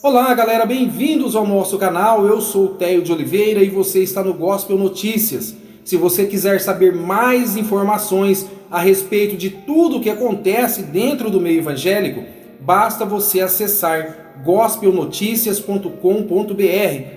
Olá galera, bem-vindos ao nosso canal, eu sou o Théo de Oliveira e você está no Gospel Notícias. Se você quiser saber mais informações a respeito de tudo o que acontece dentro do meio evangélico, basta você acessar gospelnoticias.com.br.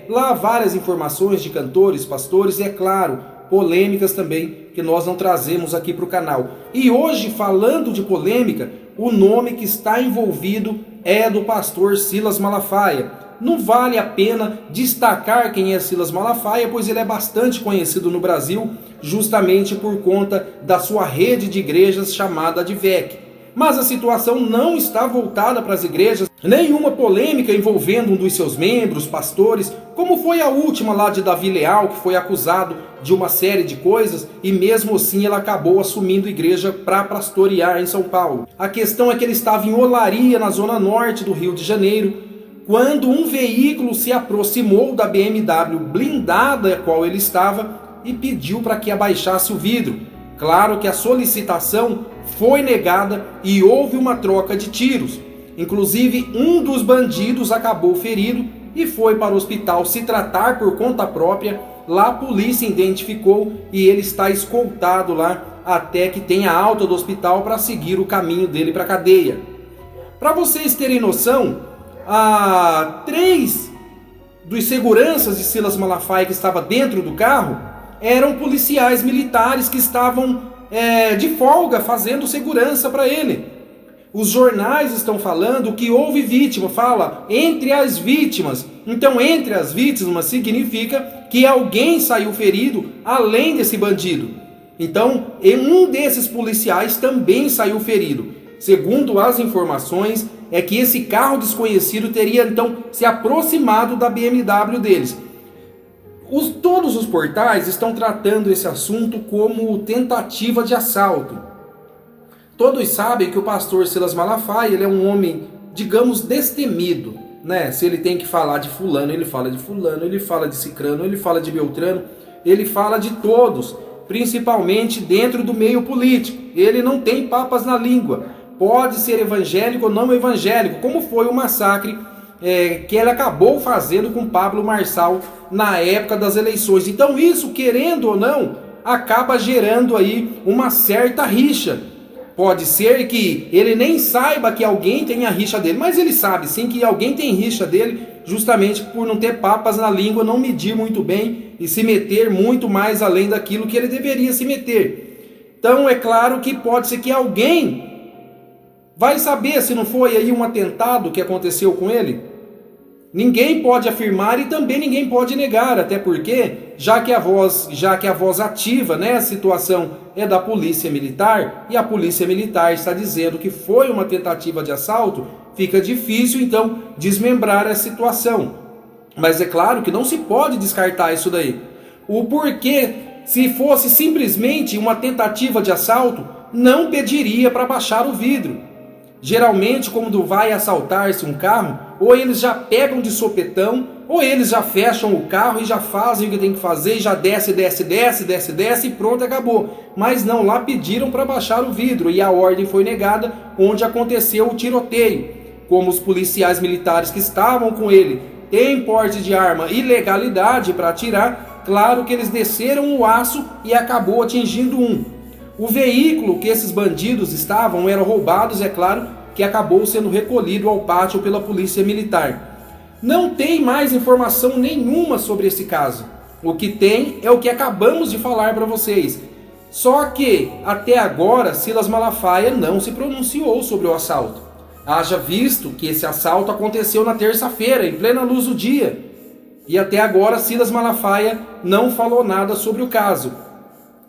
Lá há várias informações de cantores, pastores e, é claro, polêmicas também que nós não trazemos aqui para o canal. E hoje, falando de polêmica, o nome que está envolvido é do pastor Silas Malafaia. Não vale a pena destacar quem é Silas Malafaia, pois ele é bastante conhecido no Brasil, justamente por conta da sua rede de igrejas chamada Advec. Mas a situação não está voltada para as igrejas, nenhuma polêmica envolvendo um dos seus membros, pastores, como foi a última lá de Davi Leal, que foi acusado de uma série de coisas e mesmo assim ele acabou assumindo igreja para pastorear em São Paulo. A questão é que ele estava em Olaria, na zona norte do Rio de Janeiro, quando um veículo se aproximou da BMW blindada a qual ele estava e pediu para que abaixasse o vidro. Claro que a solicitação foi negada e houve uma troca de tiros. Inclusive, um dos bandidos acabou ferido e foi para o hospital se tratar por conta própria. Lá a polícia identificou e ele está escoltado lá até que tenha alta do hospital para seguir o caminho dele para a cadeia. Para vocês terem noção, três dos seguranças de Silas Malafaia que estava dentro do carro eram policiais militares que estavam de folga fazendo segurança para ele. Os jornais estão falando que houve vítima, fala entre as vítimas. Então, entre as vítimas significa que alguém saiu ferido além desse bandido. Então, um desses policiais também saiu ferido. Segundo as informações, é que esse carro desconhecido teria então se aproximado da BMW deles. Todos os portais estão tratando esse assunto como tentativa de assalto. Todos sabem que o pastor Silas Malafaia ele é um homem, digamos, destemido, né? Se ele tem que falar de fulano, ele fala de fulano, ele fala de cicrano, ele fala de beltrano, ele fala de todos, principalmente dentro do meio político. Ele não tem papas na língua, pode ser evangélico ou não evangélico, como foi o massacre que ele acabou fazendo com Pablo Marçal na época das eleições. Então isso, querendo ou não, acaba gerando aí uma certa rixa. Pode ser que ele nem saiba que alguém tem a rixa dele, mas ele sabe sim que alguém tem rixa dele, justamente por não ter papas na língua, não medir muito bem e se meter muito mais além daquilo que ele deveria se meter. Então é claro que pode ser que alguém vai saber se não foi aí um atentado que aconteceu com ele. Ninguém pode afirmar e também ninguém pode negar, até porque, já que a voz ativa, né, a situação é da polícia militar, e a polícia militar está dizendo que foi uma tentativa de assalto, fica difícil então desmembrar a situação. Mas é claro que não se pode descartar isso daí. O porquê, se fosse simplesmente uma tentativa de assalto, não pediria para baixar o vidro. Geralmente, quando vai assaltar-se um carro, ou eles já pegam de sopetão, ou eles já fecham o carro e já fazem o que tem que fazer, e já desce e pronto, acabou. Mas não, lá pediram para baixar o vidro e a ordem foi negada, onde aconteceu o tiroteio. Como os policiais militares que estavam com ele têm porte de arma e legalidade para atirar, claro que eles desceram o aço e acabou atingindo um. O veículo que esses bandidos estavam eram roubados, é claro, que acabou sendo recolhido ao pátio pela polícia militar. Não tem mais informação nenhuma sobre esse caso. O que tem é o que acabamos de falar para vocês. Só que, até agora, Silas Malafaia não se pronunciou sobre o assalto. Haja visto que esse assalto aconteceu na terça-feira, em plena luz do dia. E até agora, Silas Malafaia não falou nada sobre o caso.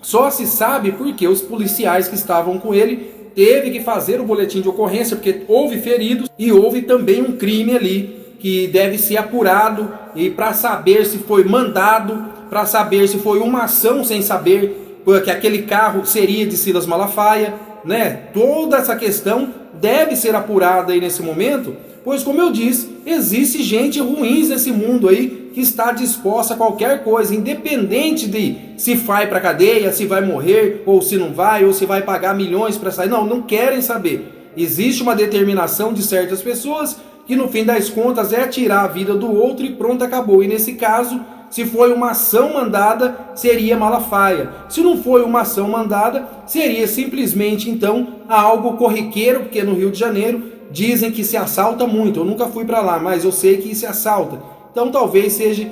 Só se sabe porque os policiais que estavam com ele teve que fazer o boletim de ocorrência, porque houve feridos e houve também um crime ali que deve ser apurado e para saber se foi mandado, para saber se foi uma ação sem saber que aquele carro seria de Silas Malafaia, né? Toda essa questão deve ser apurada aí nesse momento, pois como eu disse, existe gente ruim nesse mundo aí que está disposta a qualquer coisa, independente de se vai para a cadeia, se vai morrer, ou se não vai, ou se vai pagar milhões para sair. Não querem saber. Existe uma determinação de certas pessoas que no fim das contas é tirar a vida do outro e pronto, acabou. E nesse caso, se foi uma ação mandada, seria Malafaia. Se não foi uma ação mandada, seria simplesmente então algo corriqueiro, porque no Rio de Janeiro dizem que se assalta muito. Eu nunca fui para lá, mas eu sei que se assalta. Então talvez seja,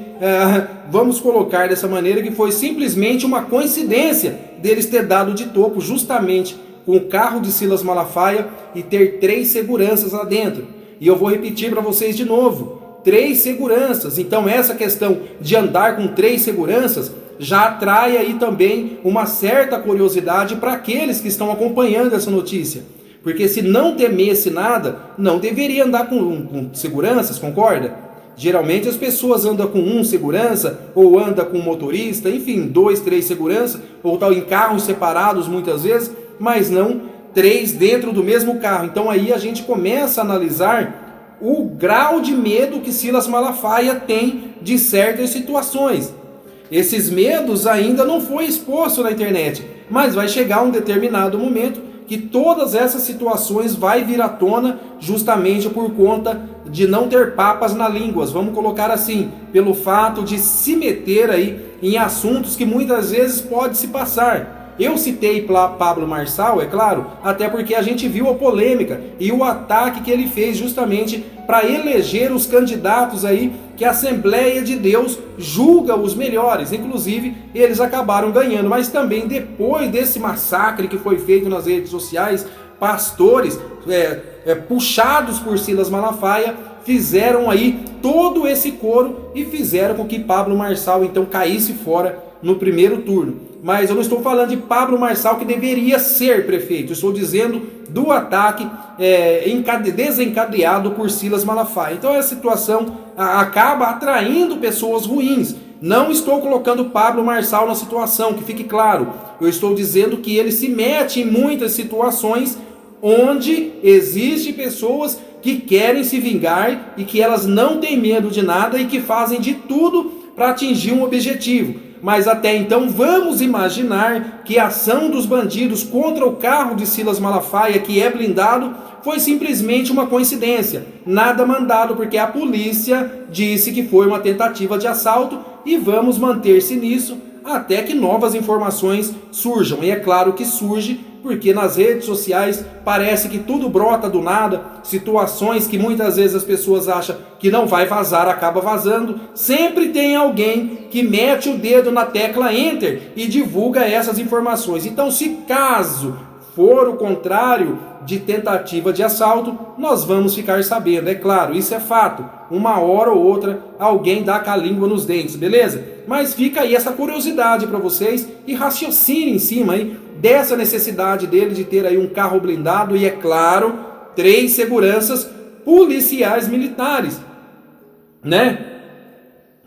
vamos colocar dessa maneira, que foi simplesmente uma coincidência deles ter dado de topo justamente com o carro de Silas Malafaia e ter 3 seguranças lá dentro. E eu vou repetir para vocês de novo, 3 seguranças. Então essa questão de andar com 3 seguranças já atrai aí também uma certa curiosidade para aqueles que estão acompanhando essa notícia. Porque se não temesse nada, não deveria andar com seguranças, concorda? Geralmente as pessoas andam com um segurança, ou andam com um motorista, enfim, 2, 3 seguranças, ou tal em carros separados muitas vezes, mas não 3 dentro do mesmo carro. Então aí a gente começa a analisar o grau de medo que Silas Malafaia tem de certas situações. Esses medos ainda não foi exposto na internet, mas vai chegar um determinado momento que todas essas situações vai vir à tona justamente por conta de não ter papas na língua, vamos colocar assim, pelo fato de se meter aí em assuntos que muitas vezes pode se passar. Eu citei Pablo Marçal, é claro, até porque a gente viu a polêmica e o ataque que ele fez justamente para eleger os candidatos aí que a Assembleia de Deus julga os melhores. Inclusive, eles acabaram ganhando, mas também depois desse massacre que foi feito nas redes sociais, pastores puxados por Silas Malafaia fizeram aí todo esse coro e fizeram com que Pablo Marçal então caísse fora no primeiro turno. Mas eu não estou falando de Pablo Marçal, que deveria ser prefeito. Eu estou dizendo do ataque desencadeado por Silas Malafaia. Então essa situação acaba atraindo pessoas ruins. Não estou colocando Pablo Marçal na situação, que fique claro. Eu estou dizendo que ele se mete em muitas situações onde existem pessoas que querem se vingar e que elas não têm medo de nada e que fazem de tudo para atingir um objetivo. Mas até então vamos imaginar que a ação dos bandidos contra o carro de Silas Malafaia, que é blindado, foi simplesmente uma coincidência. Nada mandado, porque a polícia disse que foi uma tentativa de assalto e vamos manter-se nisso até que novas informações surjam. E é claro que surge porque nas redes sociais parece que tudo brota do nada, situações que muitas vezes as pessoas acham que não vai vazar, acaba vazando. Sempre tem alguém que mete o dedo na tecla Enter e divulga essas informações. Então, se caso for o contrário de tentativa de assalto, nós vamos ficar sabendo. É claro, isso é fato. Uma hora ou outra alguém dá com a língua nos dentes, beleza? Mas fica aí essa curiosidade para vocês e raciocinem em cima aí dessa necessidade dele de ter aí um carro blindado e, é claro, 3 seguranças policiais militares, né?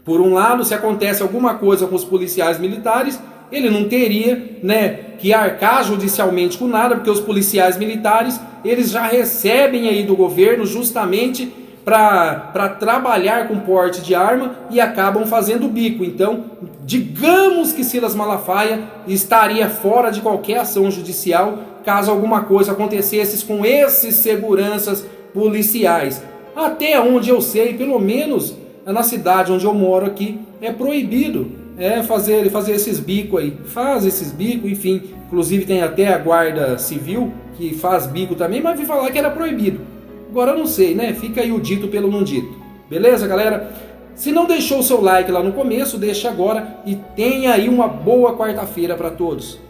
Por um lado, se acontece alguma coisa com os policiais militares, ele não teria, né, que arcar judicialmente com nada, porque os policiais militares, eles já recebem aí do governo justamente para trabalhar com porte de arma e acabam fazendo bico. Então, digamos que Silas Malafaia estaria fora de qualquer ação judicial caso alguma coisa acontecesse com esses seguranças policiais. Até onde eu sei, pelo menos na cidade onde eu moro aqui, é proibido fazer esses bicos aí. Faz esses bicos, enfim. Inclusive tem até a guarda civil que faz bico também, mas vi falar que era proibido. Agora eu não sei, né? Fica aí o dito pelo não dito. Beleza, galera? Se não deixou o seu like lá no começo, deixa agora e tenha aí uma boa quarta-feira para todos.